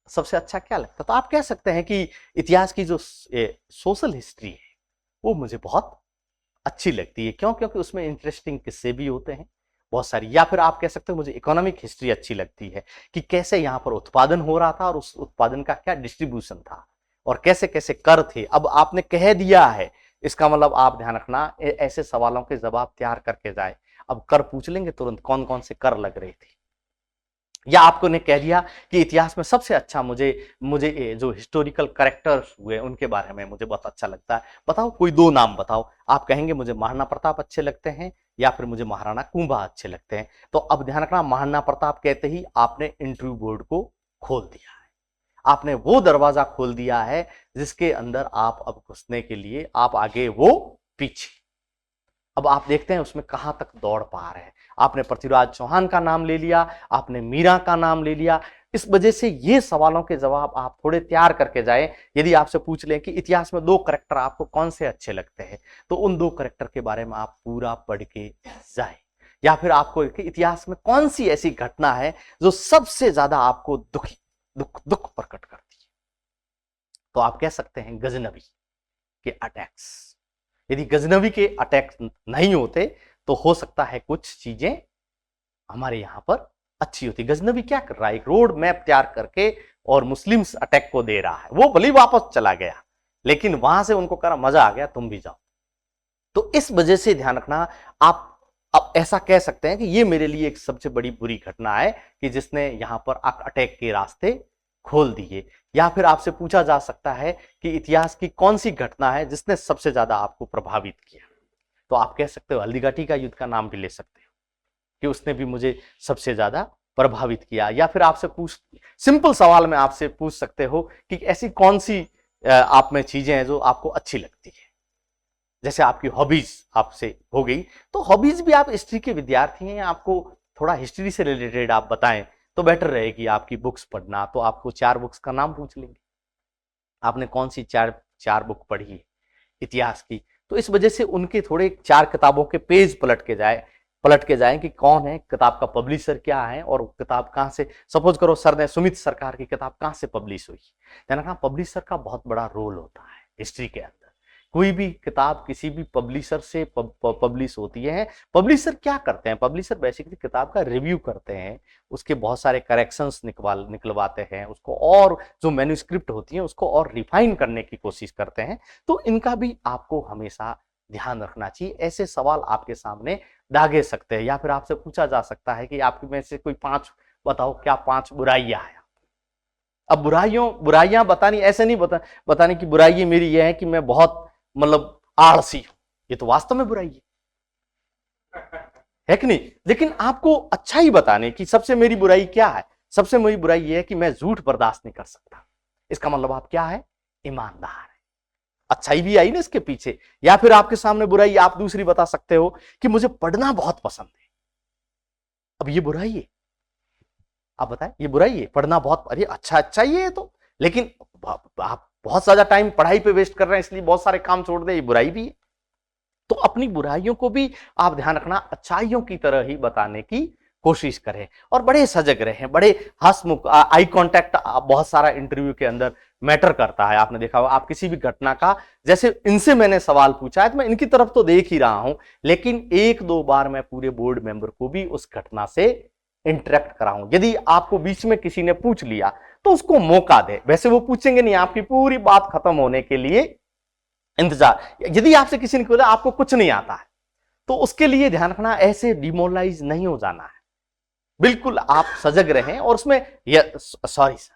सबसे अच्छा क्या लगता है? तो आप कह सकते हैं कि इतिहास की जो सोशल हिस्ट्री है वो मुझे बहुत अच्छी लगती है। क्यों? क्योंकि उसमें इंटरेस्टिंग किस्से भी होते हैं बहुत सारी। या फिर आप कह सकते हो मुझे इकोनॉमिक हिस्ट्री अच्छी लगती है कि कैसे यहाँ पर उत्पादन हो रहा था और उस उत्पादन का क्या डिस्ट्रीब्यूशन था और कैसे कैसे कर थे। अब आपने कह दिया है, इसका मतलब आप ध्यान रखना, ऐसे सवालों के जवाब तैयार करके जाए। अब कर पूछ लेंगे तुरंत, कौन कौन से कर लग रहे थे। या आपको ने कह दिया कि इतिहास में सबसे अच्छा मुझे जो हिस्टोरिकल कैरेक्टर्स हुए उनके बारे में मुझे बहुत अच्छा लगता है, बताओ कोई 2 नाम बताओ। आप कहेंगे मुझे महाराणा प्रताप अच्छे लगते हैं या फिर मुझे महाराणा कुंभा अच्छे लगते हैं। तो अब ध्यान रखना, महाराणा प्रताप कहते ही आपने इंटरव्यू बोर्ड को खोल दिया है, आपने वो दरवाजा खोल दिया है जिसके अंदर आप अब घुसने के लिए, आप आगे वो पीछे। अब आप देखते हैं उसमें कहां तक दौड़ पा रहे हैं। आपने पृथ्वीराज चौहान का नाम ले लिया, आपने मीरा का नाम ले लिया। इस वजह से ये सवालों के जवाब आप थोड़े तैयार करके जाएं। यदि आपसे पूछ लें कि इतिहास में 2 कैरेक्टर आपको कौन से अच्छे लगते हैं, तो उन 2 कैरेक्टर के बारे में आप पूरा पढ़ के जाएं। या फिर आपको इतिहास में कौन सी ऐसी घटना है जो सबसे ज्यादा आपको दुख प्रकट करती है, तो आप कह सकते हैं गजनवी के अटैक्स। यदि गजनवी के अटैक नहीं होते तो हो सकता है कुछ चीजें हमारे यहां पर अच्छी होती। गजनवी क्या कर रहा है? एक रोड मैप तैयार करके और मुस्लिम्स अटैक को दे रहा है। वो भले वापस चला गया, लेकिन वहां से उनको कहा मजा आ गया, तुम भी जाओ। तो इस वजह से ध्यान रखना, आप अब ऐसा कह सकते हैं कि ये मेरे लिए एक सबसे बड़ी बुरी घटना है कि जिसने यहां पर अटैक के रास्ते खोल दिए। या फिर आपसे पूछा जा सकता है कि इतिहास की कौन सी घटना है जिसने सबसे ज्यादा आपको प्रभावित किया, तो आप कह सकते हो हल्दीघाटी का युद्ध का नाम भी ले सकते हो कि उसने भी मुझे सबसे ज्यादा प्रभावित किया। या फिर आपसे सिंपल सवाल में आपसे पूछ सकते हो कि ऐसी कौन सी आप में चीजें हैं जो आपको अच्छी लगती है। जैसे आपकी हॉबीज आपसे हो गई, तो हॉबीज भी, आप हिस्ट्री के विद्यार्थी हैं, आपको थोड़ा हिस्ट्री से रिलेटेड आप बताएं तो बेटर रहेगी। आपकी बुक्स पढ़ना, तो आपको 4 बुक्स का नाम पूछ लेंगे, आपने कौन सी 4 बुक पढ़ी है इतिहास की। तो इस वजह से उनके थोड़े 4 किताबों के पेज पलट के जाएं कि कौन है, किताब का पब्लिशर क्या है और किताब कहां से, सपोज करो सर ने सुमित सरकार की किताब कहां से पब्लिश हुई। ध्यान, पब्लिशर का बहुत बड़ा रोल होता है हिस्ट्री के अंदर। कोई भी किताब किसी भी पब्लिशर से पब्लिश होती है। पब्लिशर क्या करते हैं? पब्लिशर बेसिकली किताब का रिव्यू करते हैं, उसके बहुत सारे करेक्शंस निकलवाते हैं, उसको और जो मैन्युस्क्रिप्ट होती है उसको और रिफाइन करने की कोशिश करते हैं। तो इनका भी आपको हमेशा ध्यान रखना चाहिए। ऐसे सवाल आपके सामने दागे सकते हैं। या फिर आपसे पूछा जा सकता है कि आपकी में से कोई 5 बताओ, क्या 5 बुराइयां हैं। अब बुराइयां बतानी, ऐसे नहीं बताने की बुराई मेरी यह है कि मैं बहुत मतलब आलसी हूं, ये तो वास्तव में बुराई है कि नहीं। लेकिन आपको अच्छा ही बताने की सबसे मेरी बुराई क्या है, सबसे मेरी बुराई यह है कि मैं झूठ बर्दाश्त नहीं कर सकता। इसका मतलब आप क्या है ईमानदार है। अच्छाई भी आई ना इसके पीछे, या फिर आपके सामने बुराई आप दूसरी बता सकते हो कि मुझे पढ़ना बहुत पसंद है। अब ये बुराई है, आप बताएं, ये बुराई है पढ़ना बहुत, अरे अच्छा ही है तो, लेकिन आप बहुत ज्यादा टाइम पढ़ाई पे वेस्ट कर रहे हैं इसलिए बहुत सारे काम छोड़ दे, ये बुराई भी है। तो अपनी बुराइयों को भी आप ध्यान रखना अच्छाइयों की तरह ही बताने की कोशिश करें और बड़े सजग रहें, बड़े हंसमुख, आई कांटेक्ट बहुत सारा इंटरव्यू के अंदर मैटर करता है। आपने देखा होगा, आप किसी भी घटना का, जैसे इनसे मैंने सवाल पूछा है तो मैं इनकी तरफ तो देख ही रहा हूं, लेकिन एक दो बार मैं पूरे बोर्ड मेंबर को भी उस घटना से इंटरेक्ट कराऊं। यदि आपको बीच में किसी ने पूछ लिया तो उसको मौका दे, वैसे वो पूछेंगे नहीं, आपकी पूरी बात खत्म होने के लिए इंतजार। यदि आपसे किसी ने बोला आपको कुछ नहीं आता है तो उसके लिए ध्यान रखना, ऐसे डिमोरलाइज नहीं हो जाना है, बिल्कुल आप सजग रहें। और उसमें सॉरी सर,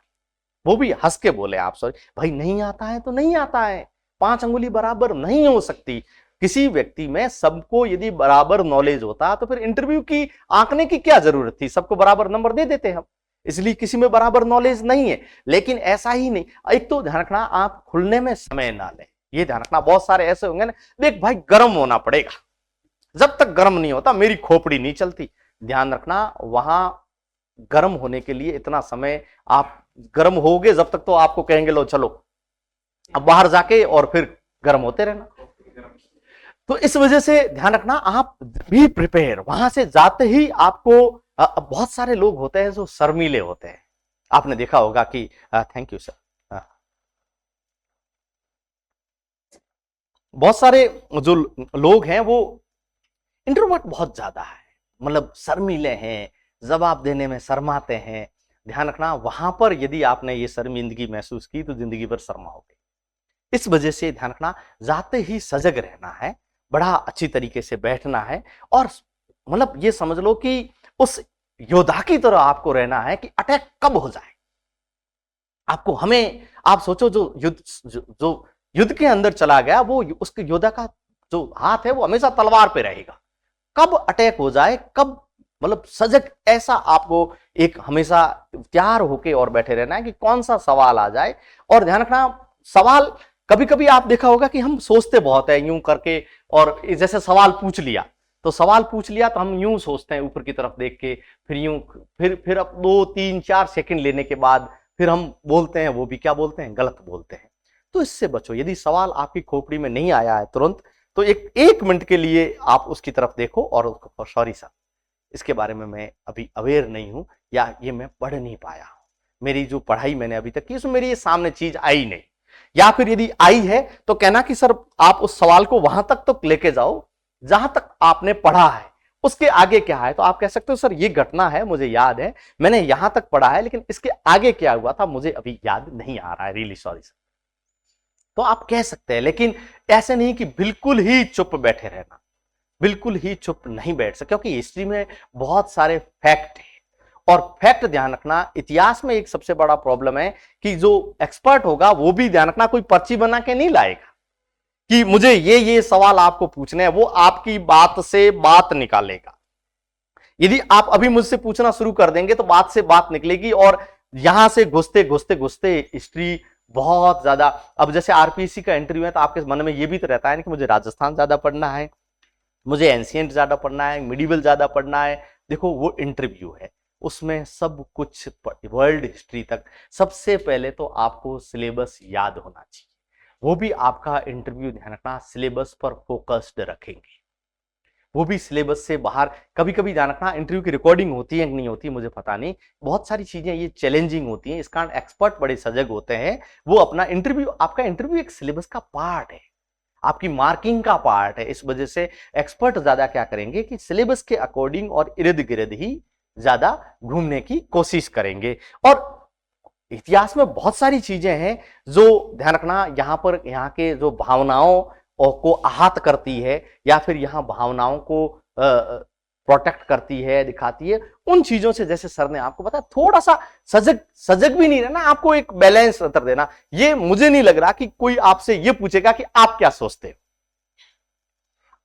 वो भी हंस के बोले आप, सॉरी भाई, नहीं आता है तो नहीं आता है, 5 अंगुली बराबर नहीं हो सकती किसी व्यक्ति में। सबको यदि बराबर नॉलेज होता तो फिर इंटरव्यू की आंकने की क्या जरूरत थी, सबको बराबर नंबर दे देते हम, इसलिए किसी में बराबर नॉलेज नहीं है। लेकिन ऐसा ही नहीं, एक तो ध्यान रखना आप खुलने में समय ना लें, ये ध्यान रखना। बहुत सारे ऐसे होंगे ना, देख भाई गर्म होना पड़ेगा, जब तक गर्म नहीं होता मेरी खोपड़ी नहीं चलती। ध्यान रखना, वहां गर्म होने के लिए इतना समय आप गर्म होगे जब तक तो आपको कहेंगे लो चलो अब बाहर जाके, और फिर गर्म होते रहना। तो इस वजह से ध्यान रखना, आप भी प्रिपेयर, वहां से जाते ही आपको बहुत सारे लोग होते हैं जो शर्मीले होते हैं। आपने देखा होगा कि थैंक यू सर, बहुत सारे जो लोग हैं वो इंट्रोवर्ट बहुत ज्यादा है, मतलब शर्मीले हैं, जवाब देने में शर्माते हैं। ध्यान रखना, वहां पर यदि आपने ये शर्मिंदगी महसूस की तो जिंदगी भर शर्माओगे। इस वजह से ध्यान रखना, जाते ही सजग रहना है, बड़ा अच्छी तरीके से बैठना है, और मतलब ये समझ लो कि उस योद्धा की तरह आपको रहना है कि अटैक कब हो जाए आपको। हमें आप सोचो, जो युद्ध के अंदर चला गया वो उसके योद्धा का जो हाथ है वो हमेशा तलवार पे रहेगा, कब अटैक हो जाए, कब, मतलब सजग, ऐसा आपको एक हमेशा तैयार होके और बैठे रहना है कि कौन सा सवाल आ जाए। और ध्यान रखना, सवाल कभी कभी आप देखा होगा कि हम सोचते बहुत है यूं करके, और जैसे सवाल पूछ लिया तो हम यूं सोचते हैं ऊपर की तरफ देख के, फिर यूं, फिर अब 2 3 4 सेकंड लेने के बाद फिर हम बोलते हैं, वो भी क्या बोलते हैं, गलत बोलते हैं। तो इससे बचो। यदि सवाल आपकी खोपड़ी में नहीं आया है तुरंत, तो एक मिनट के लिए आप उसकी तरफ देखो और सॉरी सर, इसके बारे में मैं अभी अवेयर नहीं हूं, या ये मैं पढ़ नहीं पाया हूं, मेरी जो पढ़ाई मैंने अभी तक की उसमें मेरी ये सामने चीज आई नहीं। या फिर यदि आई है तो कहना कि सर आप उस सवाल को वहां तक तो लेके जाओ जहां तक आपने पढ़ा है, उसके आगे क्या है। तो आप कह सकते हो सर ये घटना है, मुझे याद है, मैंने यहां तक पढ़ा है, लेकिन इसके आगे क्या हुआ था मुझे अभी याद नहीं आ रहा है, रियली सॉरी सर। तो आप कह सकते हैं, लेकिन ऐसे नहीं कि बिल्कुल ही चुप बैठे रहना, बिल्कुल ही चुप नहीं बैठ सकते, क्योंकि हिस्ट्री में बहुत सारे फैक्ट हैं। और फैक्ट ध्यान रखना, इतिहास में एक सबसे बड़ा प्रॉब्लम है कि जो एक्सपर्ट होगा वो भी ध्यान रखना कोई पर्ची बना के नहीं लाएगा कि मुझे ये सवाल आपको पूछने हैं, वो आपकी बात से बात निकालेगा। यदि आप अभी मुझसे पूछना शुरू कर देंगे तो बात से बात निकलेगी, और यहां से घुसते घुसते घुसते हिस्ट्री बहुत ज्यादा। अब जैसे आरपीएससी का इंटरव्यू है तो आपके मन में ये भी तो रहता है ना कि मुझे राजस्थान ज्यादा पढ़ना है, मुझे एंशिएंट ज्यादा पढ़ना है, मिडिवल ज्यादा पढ़ना है। देखो वो इंटरव्यू है, उसमें सब कुछ वर्ल्ड हिस्ट्री तक। सबसे पहले तो आपको सिलेबस याद होना चाहिए, वो भी आपका इंटरव्यू ध्यान रखना सिलेबस पर फोकस्ड रखेंगे, वो भी सिलेबस से बाहर। कभी कभी ध्यान रखना इंटरव्यू की रिकॉर्डिंग होती है कि नहीं होती मुझे पता नहीं, बहुत सारी चीजें ये चैलेंजिंग होती हैं, इस कारण एक्सपर्ट बड़े सजग होते हैं। वो अपना इंटरव्यू, आपका इंटरव्यू एक सिलेबस का पार्ट है, आपकी मार्किंग का पार्ट है। इस वजह से एक्सपर्ट ज्यादा क्या करेंगे कि सिलेबस के अकॉर्डिंग और इर्द गिर्द ही ज्यादा घूमने की कोशिश करेंगे। और इतिहास में बहुत सारी चीजें हैं जो ध्यान रखना, यहाँ पर यहाँ के जो भावनाओं को आहत करती है, या फिर यहाँ भावनाओं को प्रोटेक्ट करती है, दिखाती है, उन चीजों से, जैसे सर ने आपको बताया, थोड़ा सा सजग भी नहीं रहना, आपको एक बैलेंस उत्तर देना। ये मुझे नहीं लग रहा कि कोई आपसे ये पूछेगा कि आप क्या सोचते हो,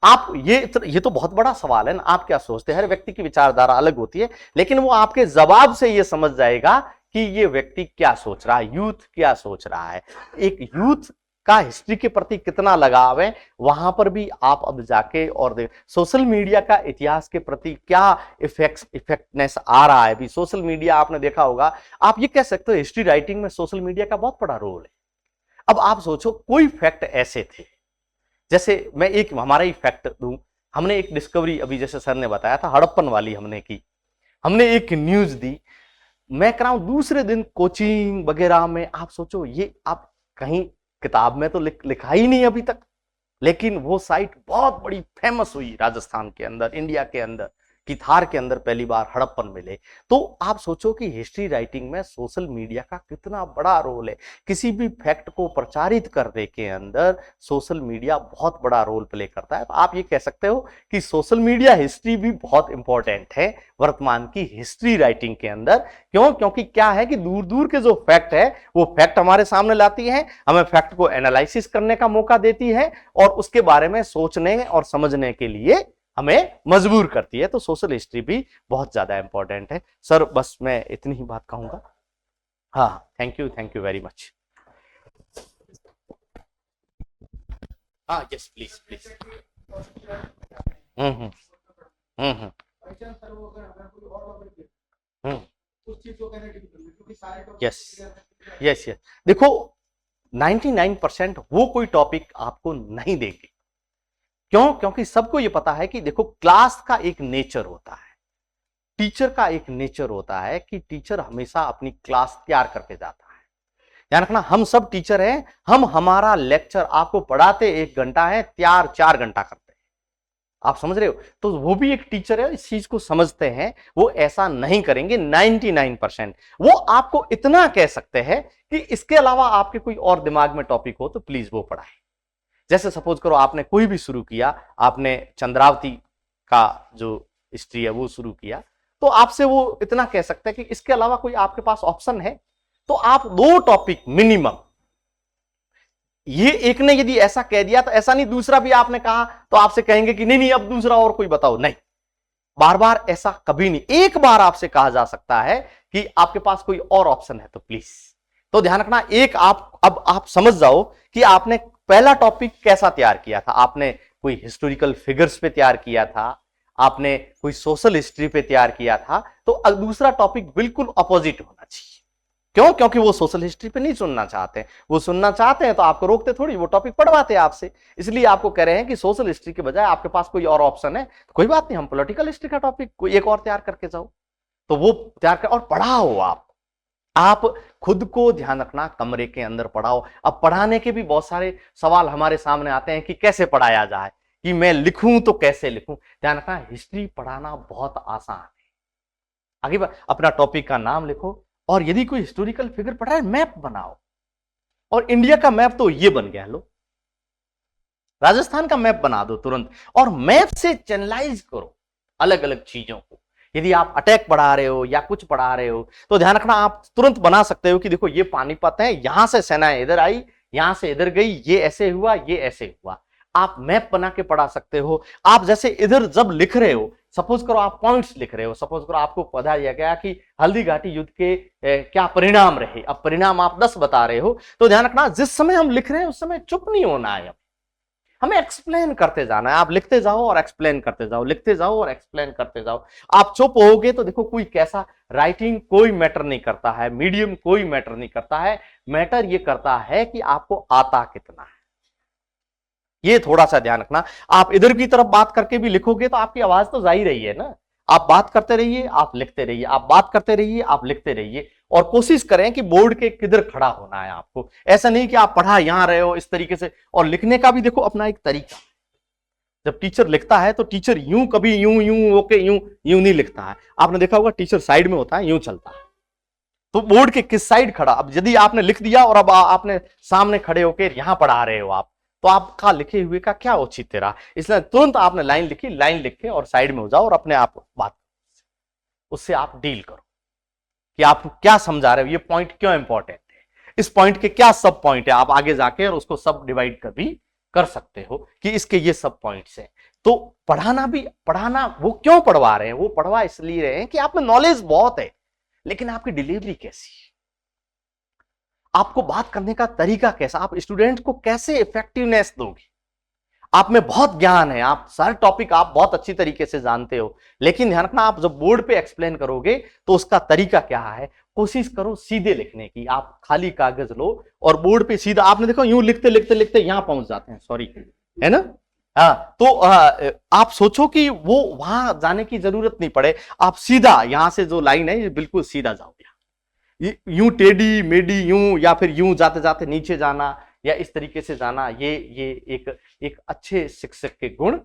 आप ये तो बहुत बड़ा सवाल है ना, आप क्या सोचते हैं। हर व्यक्ति की विचारधारा अलग होती है, लेकिन वो आपके जवाब से ये समझ जाएगा कि ये व्यक्ति क्या सोच रहा है, यूथ क्या सोच रहा है, एक यूथ का हिस्ट्री के प्रति कितना लगाव है, वहां पर भी आप अब जाके और देख सोशल मीडिया का इतिहास के प्रति क्या इफेक्टनेस आ रहा है। अभी सोशल मीडिया आपने देखा होगा, आप ये कह सकते हो हिस्ट्री राइटिंग में सोशल मीडिया का बहुत बड़ा रोल है। अब आप सोचो कोई फैक्ट ऐसे थे, जैसे मैं एक हमारा ही फैक्ट दूं, हमने एक डिस्कवरी अभी जैसे सर ने बताया था हड़प्पन वाली हमने की, हमने एक न्यूज दी, मैं कह रहा हूं दूसरे दिन कोचिंग वगैरह में, आप सोचो ये आप कहीं किताब में तो लिखा ही नहीं अभी तक, लेकिन वो साइट बहुत बड़ी फेमस हुई राजस्थान के अंदर, इंडिया के अंदर, कि थार के अंदर पहली बार हड़प्पन मिले। तो आप सोचो कि हिस्ट्री राइटिंग में सोशल मीडिया का कितना बड़ा रोल है। किसी भी फैक्ट को प्रचारित करने के अंदर सोशल मीडिया बहुत बड़ा रोल प्ले करता है। तो आप ये कह सकते हो कि सोशल मीडिया हिस्ट्री भी बहुत इंपॉर्टेंट है वर्तमान की हिस्ट्री राइटिंग के अंदर। क्यों? क्योंकि क्या है कि दूर दूर के जो फैक्ट है वो फैक्ट हमारे सामने लाती है, हमें फैक्ट को एनालिसिस करने का मौका देती है और उसके बारे में सोचने और समझने के लिए हमें मजबूर करती है। तो सोशल हिस्ट्री भी बहुत ज्यादा इंपॉर्टेंट है। सर बस मैं इतनी ही बात कहूंगा। हाँ, थैंक यू वेरी मच। हाँ yes please please. Hmm hmm yes yes yes. देखो 99% वो कोई टॉपिक आपको नहीं देगी। क्यों? क्योंकि सबको ये पता है कि देखो क्लास का एक नेचर होता है, टीचर का एक नेचर होता है कि टीचर हमेशा अपनी क्लास तैयार करके जाता है। ध्यान रखना, हम सब टीचर हैं, हम हमारा लेक्चर आपको पढ़ाते 1 घंटा है, तैयार 4 घंटा करते हैं। आप समझ रहे हो? तो वो भी एक टीचर है, इस चीज को समझते हैं, वो ऐसा नहीं करेंगे 99%। वो आपको इतना कह सकते हैं कि इसके अलावा आपके कोई और दिमाग में टॉपिक हो तो प्लीज वो पढ़ाएं। जैसे सपोज करो आपने कोई भी शुरू किया, आपने चंद्रावती का जो हिस्ट्री है वो शुरू किया, तो आपसे वो इतना कह सकता है कि इसके अलावा कोई आपके पास ऑप्शन है तो आप 2 टॉपिक मिनिमम, ये एक ने यदि ऐसा कह दिया तो ऐसा नहीं दूसरा भी आपने कहा तो आपसे कहेंगे कि नहीं नहीं अब दूसरा और कोई बताओ, नहीं, बार बार ऐसा कभी नहीं। एक बार आपसे कहा जा सकता है कि आपके पास कोई और ऑप्शन है तो प्लीज। तो ध्यान रखना, एक अब आप समझ जाओ कि आपने पहला टॉपिक कैसा तैयार किया था। आपने कोई हिस्टोरिकल फिगर्स पे तैयार किया था, आपने कोई सोशल हिस्ट्री पे तैयार किया था, तो दूसरा टॉपिक बिल्कुल अपोजिट होना चाहिए। क्यों? क्योंकि वो सोशल हिस्ट्री पे नहीं सुनना चाहते। वो सुनना चाहते हैं तो आपको रोकते थोड़ी, वो टॉपिक पढ़वाते हैं आपसे। इसलिए आपको कह रहे हैं कि सोशल हिस्ट्री के बजाय आपके पास कोई और ऑप्शन है तो कोई बात नहीं, हम पॉलिटिकल हिस्ट्री का टॉपिक कोई एक और तैयार करके जाओ, तो वो तैयार कर और पढ़ाओ। आप खुद को ध्यान रखना, कमरे के अंदर पढ़ाओ। अब पढ़ाने के भी बहुत सारे सवाल हमारे सामने आते हैं कि कैसे पढ़ाया जाए, कि मैं लिखूं तो कैसे लिखूं। ध्यान रखना, हिस्ट्री पढ़ाना बहुत आसान है। आगे अपना टॉपिक का नाम लिखो और यदि कोई हिस्टोरिकल फिगर पढ़ रहा है मैप बनाओ। और इंडिया का मैप तो ये बन गया, लो राजस्थान का मैप बना दो तुरंत, और मैप से चैनलाइज करो अलग अलग चीजों को। यदि आप अटैक पढ़ा रहे हो या कुछ पढ़ा रहे हो तो ध्यान रखना, आप तुरंत बना सकते हो कि देखो ये पानीपत है, यहां से सेना इधर आई, यहां से इधर गई, ये ऐसे हुआ, ये ऐसे हुआ। आप मैप बना के पढ़ा सकते हो। आप जैसे इधर जब लिख रहे हो, सपोज करो आप पॉइंट्स लिख रहे हो, सपोज करो आपको पता दिया गया कि हल्दी घाटी युद्ध के क्या परिणाम रहे, अब परिणाम आप 10 बता रहे हो, तो ध्यान रखना जिस समय हम लिख रहे हैं उस समय चुप नहीं होना है, हमें एक्सप्लेन करते जाना है। आप लिखते जाओ और एक्सप्लेन करते जाओ, लिखते जाओ और एक्सप्लेन करते जाओ। आप चुप होगे तो देखो कोई कैसा, राइटिंग कोई मैटर नहीं करता है, मीडियम कोई मैटर नहीं करता है, मैटर ये करता है कि आपको आता कितना है। ये थोड़ा सा ध्यान रखना। आप इधर की तरफ बात करके भी लिखोगे तो आपकी आवाज तो जा ही रही है ना। आप बात करते रहिए, आप लिखते रहिए, आप बात करते रहिए, आप लिखते रहिए, और कोशिश करें कि बोर्ड के किधर खड़ा होना है आपको। ऐसा नहीं कि आप पढ़ा यहां रहे हो इस तरीके से। और लिखने का भी देखो अपना एक तरीका, जब टीचर लिखता है तो टीचर यूं कभी यूं यूं ओके यूं यूं नहीं लिखता है। आपने देखा होगा टीचर साइड में होता है, यूं चलता है। तो बोर्ड के किस साइड खड़ा, अब यदि आपने लिख दिया और अब आपने सामने खड़े होकर यहां पढ़ा रहे हो आप, तो आपका लिखे हुए का क्या औचित्य रहा। इसलिए तुरंत आपने लाइन लिखी, लाइन लिख के और साइड में हो जाओ और अपने आप बात उससे आप डील करो कि आप क्या समझा रहे हो, ये पॉइंट क्यों इंपॉर्टेंट है, इस पॉइंट के क्या सब पॉइंट है। आप आगे जाके और उसको सब डिवाइड कर भी कर सकते हो कि इसके ये सब पॉइंट्स हैं। तो पढ़ाना भी, पढ़ाना वो क्यों पढ़वा रहे हैं, वो पढ़वा इसलिए रहे हैं कि आप में नॉलेज बहुत है। लेकिन आपकी डिलीवरी कैसी है, आपको बात करने का तरीका कैसा, आप स्टूडेंट को कैसे इफेक्टिवनेस दोगे। आप में बहुत ज्ञान है, आप सारे टॉपिक आप बहुत अच्छी तरीके से जानते हो, लेकिन ध्यान रखना आप जब बोर्ड पे एक्सप्लेन करोगे तो उसका तरीका क्या है। कोशिश करो सीधे लिखने की, आप खाली कागज लो और बोर्ड पे सीधा, आपने देखो यूं लिखते लिखते लिखते यहां पहुंच जाते हैं, सॉरी, है ना। हाँ, तो आप सोचो कि वो वहां जाने की जरूरत नहीं पड़े, आप सीधा यहां से जो लाइन है बिल्कुल सीधा जाओ, यूं टेढ़ी मेढ़ी यूं, या फिर यूं जाते जाते नीचे जाना या इस तरीके से जाना, ये एक अच्छे शिक्षक के गुण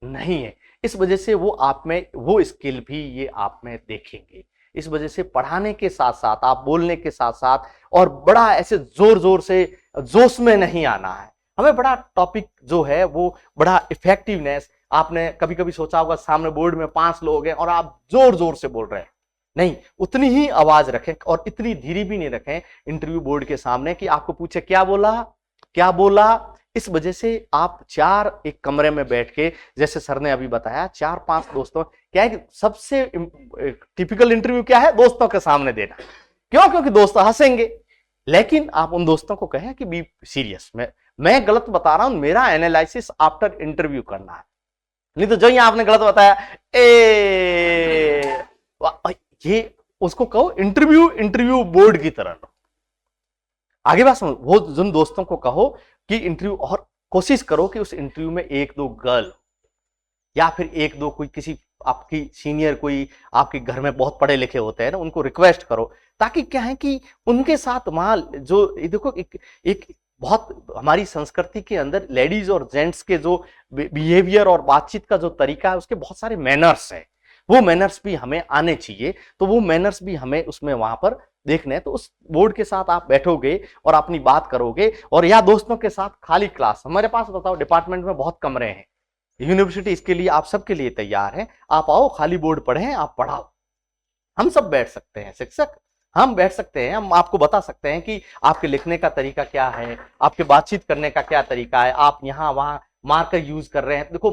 नहीं है। इस वजह से वो आप में वो स्किल भी ये आप में देखेंगे। इस वजह से पढ़ाने के साथ साथ, आप बोलने के साथ साथ, और बड़ा ऐसे जोर जोर से जोश में नहीं आना है। हमें बड़ा टॉपिक जो है वो बड़ा इफेक्टिवनेस, आपने कभी कभी सोचा होगा सामने बोर्ड में 5 लोग हैं और आप जोर जोर से बोल रहे हैं, नहीं, उतनी ही आवाज रखें और इतनी धीरे भी नहीं रखें इंटरव्यू बोर्ड के सामने कि आपको पूछे क्या बोला क्या बोला। इस वजह से आप 4 एक कमरे में बैठ के, जैसे सर ने अभी बताया, 4-5 दोस्तों, क्या है कि सबसे टिपिकल इंटरव्यू क्या है, दोस्तों के सामने देना। क्यों? क्योंकि दोस्त हंसेंगे। लेकिन आप उन दोस्तों को कहें कि बी सीरियस, मैं गलत बता रहा हूं, मेरा एनालिसिस आफ्टर इंटरव्यू करना है, नहीं तो जो ही आपने गलत बताया ये उसको कहो इंटरव्यू बोर्ड की तरह लो। आगे बात समझ, वो जिन दोस्तों को कहो कि इंटरव्यू, और कोशिश करो कि उस इंटरव्यू में 1-2 गर्ल या फिर 1-2 कोई किसी आपकी सीनियर, कोई आपके घर में बहुत पढ़े लिखे होते हैं ना, उनको रिक्वेस्ट करो, ताकि क्या है कि उनके साथ वहां जो देखो एक बहुत हमारी संस्कृति के अंदर लेडीज और जेंट्स के जो बिहेवियर और बातचीत का जो तरीका है, उसके बहुत सारे मैनर्स हैं, वो मैनर्स भी हमें आने चाहिए। तो वो मैनर्स भी हमें उसमें वहां पर देखने हैं। तो उस बोर्ड के साथ आप बैठोगे और अपनी बात करोगे, और या दोस्तों के साथ खाली क्लास, हमारे पास बताओ डिपार्टमेंट में बहुत कमरे हैं, यूनिवर्सिटी इसके लिए आप सबके लिए तैयार है, आप आओ, खाली बोर्ड पढ़ें, आप पढ़ाओ, हम सब बैठ सकते हैं, शिक्षक हम बैठ सकते हैं, हम आपको बता सकते हैं कि आपके लिखने का तरीका क्या है, आपके बातचीत करने का क्या तरीका है, आप यहाँ वहां मार्कर यूज कर रहे हैं। देखो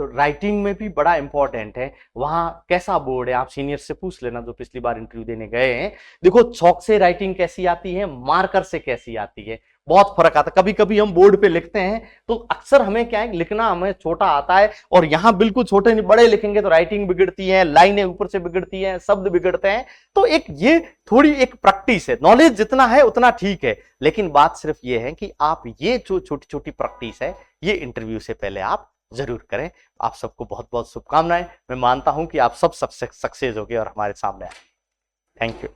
राइटिंग में भी बड़ा इंपॉर्टेंट है, वहां कैसा बोर्ड है, आप सीनियर से पूछ लेना जो पिछली बार इंटरव्यू देने गए हैं। देखो चौक से राइटिंग कैसी आती है, मार्कर से कैसी आती है, बहुत फर्क आता है। कभी कभी हम बोर्ड पे लिखते हैं तो अक्सर हमें क्या है, लिखना हमें छोटा आता है, और यहां बिल्कुल छोटे नहीं, बड़े लिखेंगे तो राइटिंग बिगड़ती है, लाइनें ऊपर से बिगड़ती हैं, शब्द बिगड़ते हैं। तो एक ये थोड़ी एक प्रैक्टिस है, नॉलेज जितना है उतना ठीक है, लेकिन बात सिर्फ ये है कि आप ये जो छोटी छोटी प्रैक्टिस है, ये इंटरव्यू से पहले आप जरूर करें। आप सबको बहुत बहुत शुभकामनाएं। मैं मानता हूं कि आप सब सक्सेस होगे और हमारे सामने आए। Thank you.